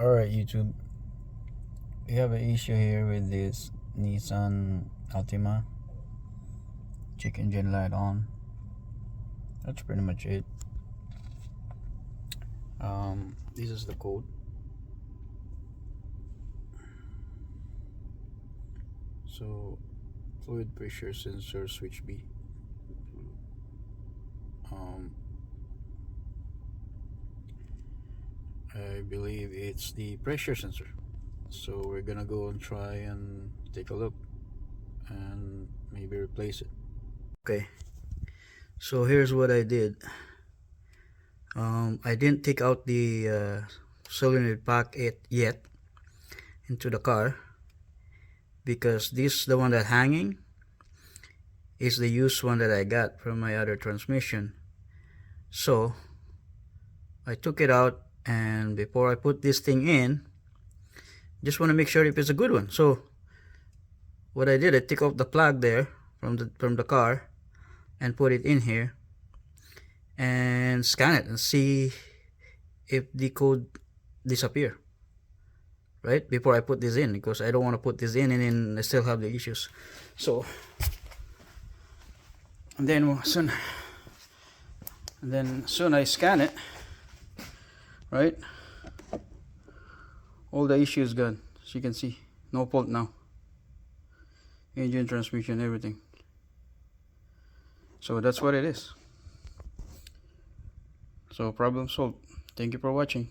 Alright, YouTube, we have an issue here with this Nissan Altima. Check engine light on. That's pretty much it. This is the code. So fluid pressure sensor switch B. I believe it's the pressure sensor. So we're gonna go and try and take a look and maybe replace it. Okay, so here's what I did. I didn't take out the solenoid pack yet into the car, because this, the one that hanging, is the used one that I got from my other transmission. So I took it out, and before I put this thing in, just want to make sure if it's a good one. So what I did, I took off the plug there from the car and put it in here and scan it and see if the code disappear, right, before I put this in, because I don't want to put this in and then I still have the issues. So and then soon I scan it, right, all the issues gone. As you can see, no fault now, engine, transmission, everything. So that's what it is. So problem solved. Thank you for watching.